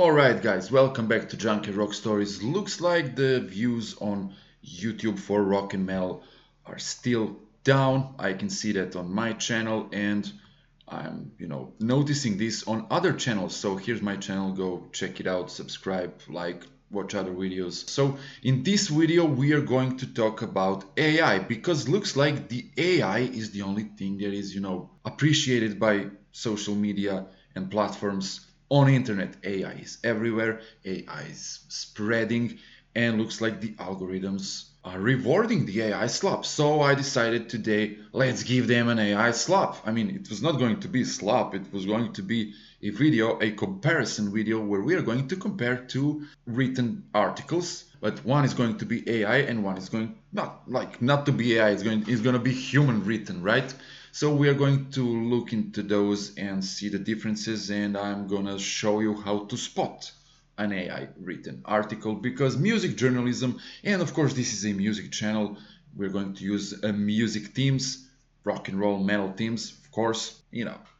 Alright guys, welcome back to Junkyard Rock Stories. Looks like the views on YouTube for rock and metal are still down. I can see that on my channel and I'm, noticing this on other channels. So here's my channel, go check it out, subscribe, like, watch other videos. So in this video we are going to talk about AI because looks like the AI is the only thing that is, appreciated by social media and platforms. On internet, AI is everywhere, AI is spreading, and looks like the algorithms are rewarding the AI slap. So I decided today, let's give them an AI slap. I mean, it was not going to be a slap, it was going to be a video, a comparison video where we are going to compare two written articles, but one is going to be AI and one is going not to be AI, it's going to be human written, right? So we are going to look into those and see the differences, and I'm gonna show you how to spot an AI written article, because music journalism, and of course this is a music channel, we're going to use music themes, rock and roll, metal themes, of course,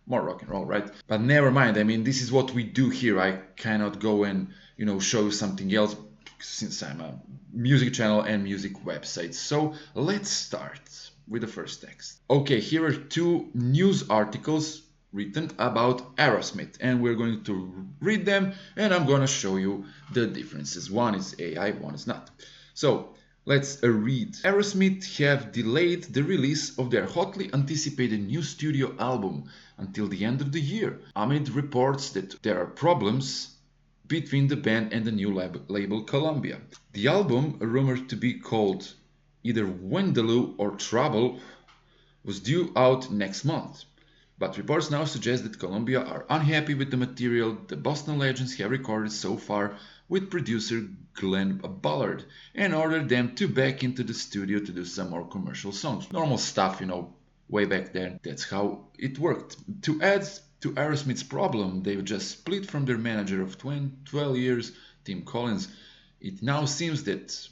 more rock and roll, right? But never mind, I mean, this is what we do here. I cannot go and, show you something else since I'm a music channel and music website. So let's start with the first text. Okay, here are two news articles written about Aerosmith, and we're going to read them and I'm going to show you the differences. One is AI, one is not. So let's read. Aerosmith have delayed the release of their hotly anticipated new studio album until the end of the year, amid reports that there are problems between the band and the new label Columbia. The album, rumored to be called either Windaloo or Trouble, was due out next month. But reports now suggest that Columbia are unhappy with the material the Boston Legends have recorded so far with producer Glenn Ballard and ordered them to back into the studio to do some more commercial songs. Normal stuff, way back then. That's how it worked. To add to Aerosmith's problem, they've just split from their manager of 12 years, Tim Collins. It now seems that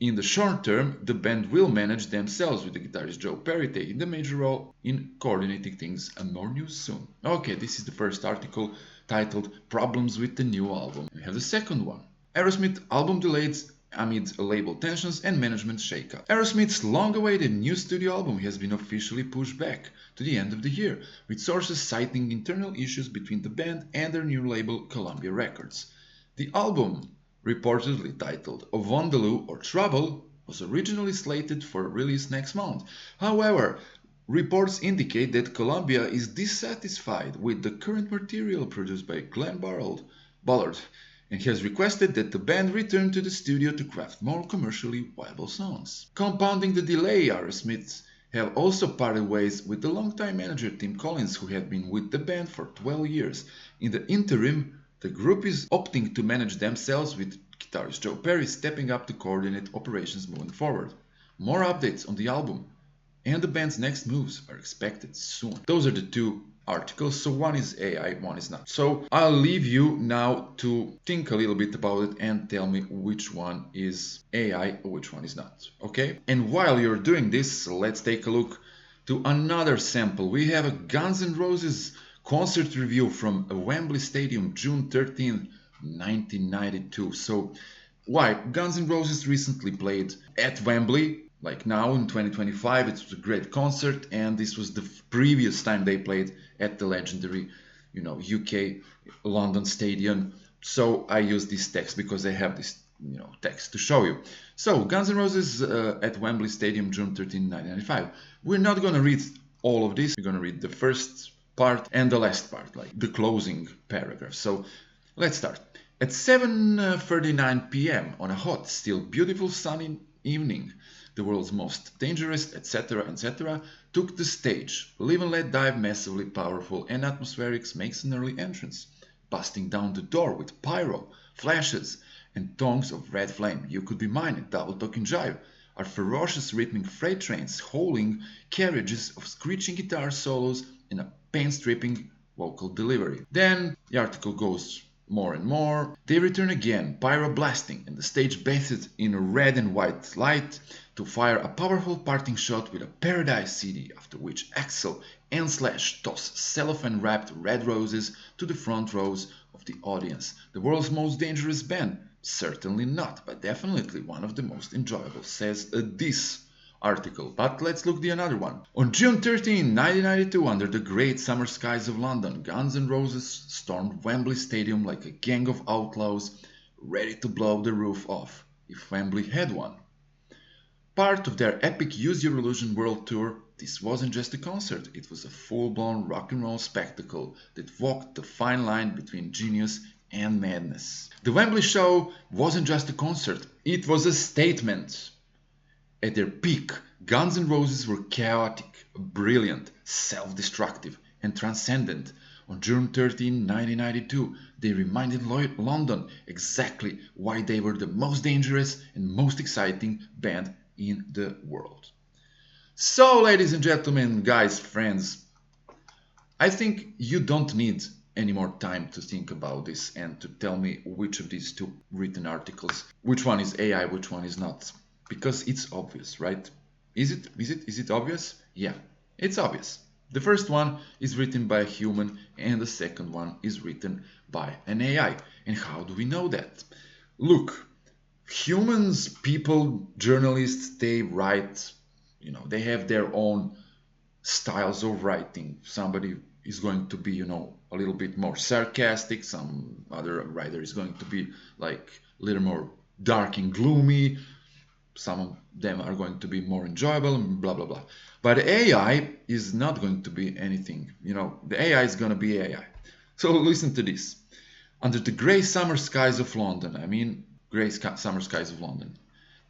in the short term, the band will manage themselves, with the guitarist Joe Perry taking the major role in coordinating things, and more news soon. Okay, this is the first article titled Problems with the New Album. We have the second one. Aerosmith album delayed amid label tensions and management shakeup. Aerosmith's long-awaited new studio album has been officially pushed back to the end of the year, with sources citing internal issues between the band and their new label Columbia Records. The album, reportedly titled Windaloo or Trouble, was originally slated for release next month. However, reports indicate that Columbia is dissatisfied with the current material produced by Glenn Ballard and has requested that the band return to the studio to craft more commercially viable songs. Compounding the delay, Aerosmith have also parted ways with the longtime manager Tim Collins, who had been with the band for 12 years. In the interim, the group is opting to manage themselves, with guitarist Joe Perry stepping up to coordinate operations moving forward. More updates on the album and the band's next moves are expected soon. Those are the two articles, so one is AI, one is not. So I'll leave you now to think a little bit about it and tell me which one is AI or which one is not, okay? And while you're doing this, let's take a look to another sample. We have a Guns N' Roses concert review from Wembley Stadium, June 13th, 1992. So, why? Guns N' Roses recently played at Wembley, like now in 2025. It was a great concert, and this was the previous time they played at the legendary, UK London Stadium. So I use this text because I have this, text to show you. So, Guns N' Roses at Wembley Stadium, June 13, 1995. We're not going to read all of this. We're going to read the first part and the last part, like the closing paragraph. So let's start. At 7:39 p.m. on a hot, still beautiful sunny evening, the world's most dangerous, etc., took the stage. Live and Let Die, massively powerful and atmospheric, makes an early entrance, busting down the door with pyro, flashes, and tongues of red flame. You Could Be Mine, Double Talking Jive are ferocious rhythmic freight trains, hauling carriages of screeching guitar solos and a pain-stripping vocal delivery. Then the article goes more and more. They return again, pyro blasting, and the stage bathed in red and white light to fire a powerful parting shot with a Paradise CD, after which Axl and Slash toss cellophane-wrapped red roses to the front rows of the audience. The world's most dangerous band? Certainly not, but definitely one of the most enjoyable, says this article. But let's look at another one. On June 13, 1992, under the great summer skies of London, Guns N' Roses stormed Wembley Stadium like a gang of outlaws ready to blow the roof off, if Wembley had one. Part of their epic Use Your Illusion world tour, this wasn't just a concert, it was a full-blown rock and roll spectacle that walked the fine line between genius and madness. The Wembley show wasn't just a concert, it was a statement. At their peak, Guns N' Roses were chaotic, brilliant, self-destructive, and transcendent. On June 13, 1992, they reminded London exactly why they were the most dangerous and most exciting band in the world. So, ladies and gentlemen, guys, friends, I think you don't need any more time to think about this and to tell me which of these two written articles, which one is AI, which one is not. Because it's obvious, right? Is it obvious? Yeah, it's obvious. The first one is written by a human and the second one is written by an AI. And how do we know that? Look, humans, people, journalists, they write, they have their own styles of writing. Somebody is going to be, a little bit more sarcastic. Some other writer is going to be like a little more dark and gloomy. Some of them are going to be more enjoyable and blah, blah, blah. But AI is not going to be anything. The AI is going to be AI. So listen to this. Under the grey summer skies of London, summer skies of London.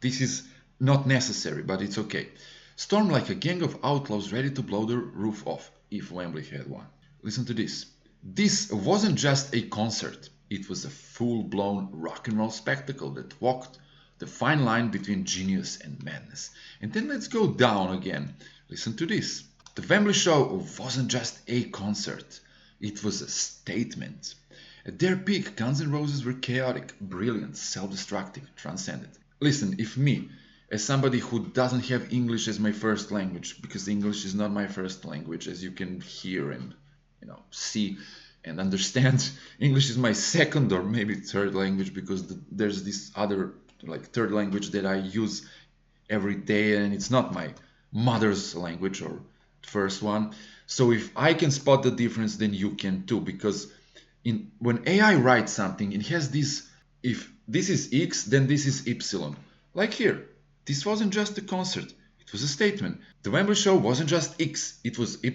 This is not necessary, but it's okay. Stormed like a gang of outlaws ready to blow the roof off, if Wembley had one. Listen to this. This wasn't just a concert. It was a full-blown rock and roll spectacle that walked the fine line between genius and madness. And then let's go down again. Listen to this. The Wembley show wasn't just a concert. It was a statement. At their peak, Guns N' Roses were chaotic, brilliant, self-destructive, transcendent. Listen, if me, as somebody who doesn't have English as my first language, because English is not my first language, as you can hear and see and understand, English is my second or maybe third language, because there's this other third language that I use every day, and it's not my mother's language or first one. So if I can spot the difference, then you can too, because when AI writes something, it has this, if this is X, then this is Y. Like here, this wasn't just a concert, it was a statement. The Wembley show wasn't just X, it was Y.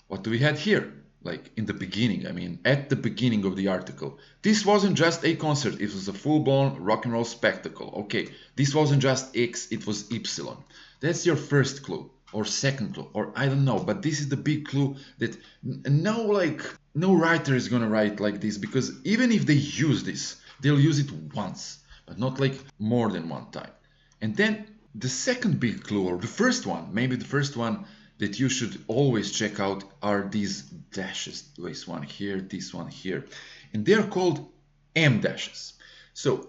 What do we have here? Like in the beginning, at the beginning of the article. This wasn't just a concert, it was a full-blown rock and roll spectacle. Okay, this wasn't just X, it was Y. That's your first clue, or second clue, or I don't know, but this is the big clue that no writer is gonna write like this, because even if they use this, they'll use it once, but not like more than one time. And then the second big clue, or the first one, maybe the first one that you should always check out, are these dashes. This one here, this one here. And they're called M dashes. So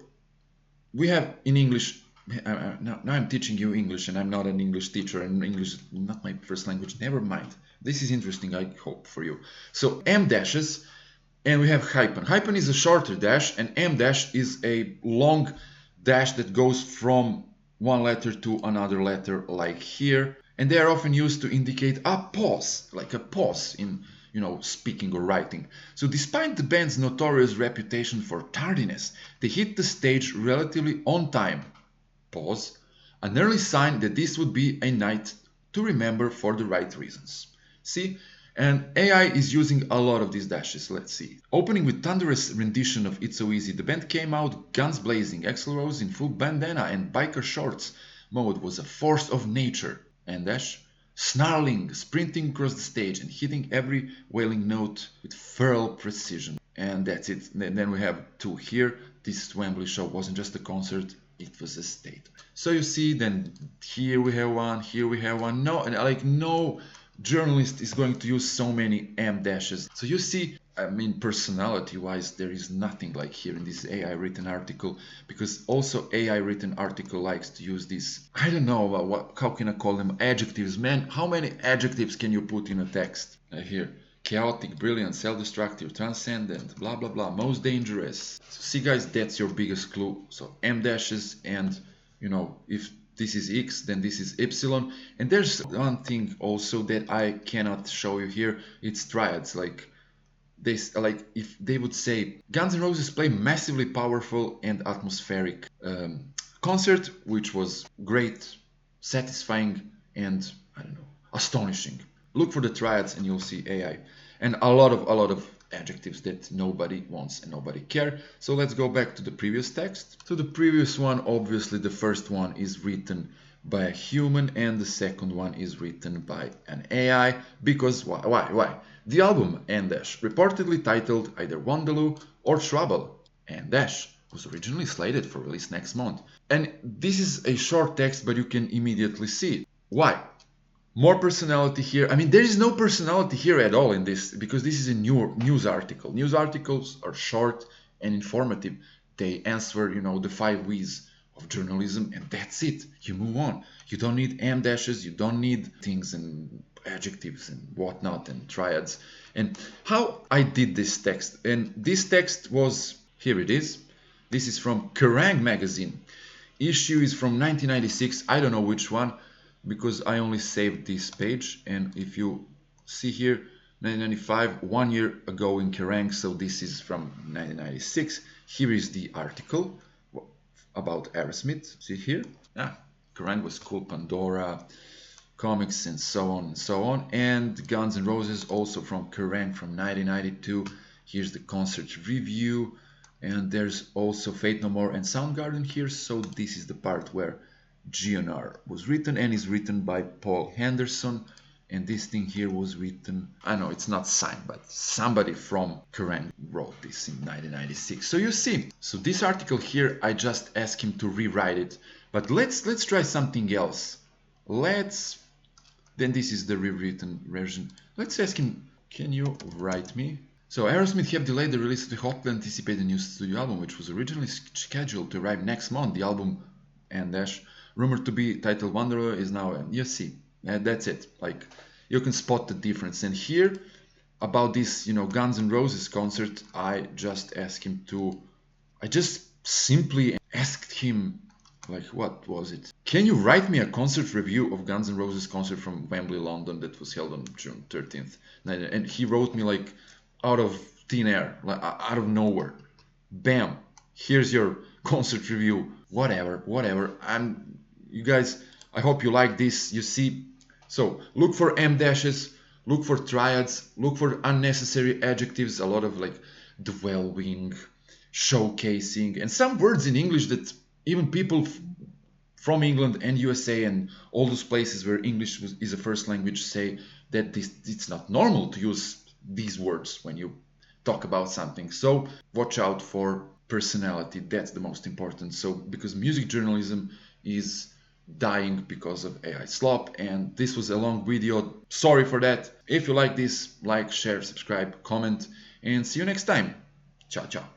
we have in English, now I'm teaching you English and I'm not an English teacher and English is not my first language. Never mind. This is interesting, I hope, for you. So M dashes, and we have hyphen. Hyphen is a shorter dash, and M dash is a long dash that goes from one letter to another letter, like here. And they are often used to indicate a pause, like a pause in, speaking or writing. So despite the band's notorious reputation for tardiness, they hit the stage relatively on time. Pause. An early sign that this would be a night to remember for the right reasons. See? And AI is using a lot of these dashes. Let's see. Opening with thunderous rendition of It's So Easy, the band came out guns blazing. Axl Rose in full bandana and biker shorts mode was a force of nature. And dash, snarling, sprinting across the stage and hitting every wailing note with feral precision. And that's it. Then we have two here. This Wembley show wasn't just a concert, it was a statement. So you see, then here we have one, here we have one. No journalist is going to use so many M dashes. So you see, personality-wise, there is nothing like here in this AI written article, because also AI written article likes to use these, I don't know, how can I call them, adjectives. Man, how many adjectives can you put in a text? Here, chaotic, brilliant, self-destructive, transcendent, blah blah blah, most dangerous. So see guys, that's your biggest clue. So M dashes, and you know, if this is X, then this is Y. And there's one thing also that I cannot show you here. It's triads. Like this, like if they would say Guns N' Roses play massively powerful and atmospheric concert, which was great, satisfying, and I don't know, astonishing. Look for the triads and you'll see AI, and a lot of adjectives that nobody wants and nobody care. So let's go back to the previous text. So the previous one, obviously the first one is written by a human and the second one is written by an AI, because why? The album N Dash, reportedly titled either Wonderloo or Trouble, N Dash, was originally slated for release next month. And this is a short text, but you can immediately see it. Why? More personality here. I mean, there is no personality here at all in this, because this is a news article. News articles are short and informative. They answer, you know, the 5 V's of journalism, and that's it. You move on. You don't need M dashes, you don't need things and adjectives and whatnot and triads. And how I did this text, and this text was, here it is. This is from Kerrang magazine. Issue is from 1996. I don't know which one, because I only saved this page, and if you see here 1995, 1 year ago in Kerrang, so this is from 1996. Here is the article about Aerosmith. See here? Kerrang was cool, Pandora, comics, and so on and so on. And Guns N' Roses also from Kerrang from 1992. Here's the concert review, and there's also Fate No More and Soundgarden here. So this is the part where GNR was written, and is written by Paul Henderson. And this thing here was written, I know it's not signed, but somebody from Kerrang wrote this in 1996. So you see, so this article here, I just asked him to rewrite it. But let's try something else. Then this is the rewritten version. Let's ask him, can you write me? So Aerosmith have delayed the release of the hotly anticipated new studio album, which was originally scheduled to arrive next month. The album N Dash, rumored to be titled Wanderer, is now, and you see, that's it. Like, you can spot the difference. And here, about this, you know, Guns N' Roses concert, I just simply asked him, like, what was it? Can you write me a concert review of Guns N' Roses concert from Wembley, London, that was held on June 13th? And he wrote me, like, out of thin air, like out of nowhere. Bam! Here's your concert review. Whatever. You guys, I hope you like this. You see, so look for M dashes, look for triads, look for unnecessary adjectives, a lot of like dwelling, showcasing, and some words in English that even people from England and USA and all those places where English is a first language say that it's not normal to use these words when you talk about something. So watch out for personality. That's the most important. So because music journalism is dying because of AI slop, and this was a long video. Sorry for that. If you like this, like, share, subscribe, comment, and see you next time. Ciao, ciao.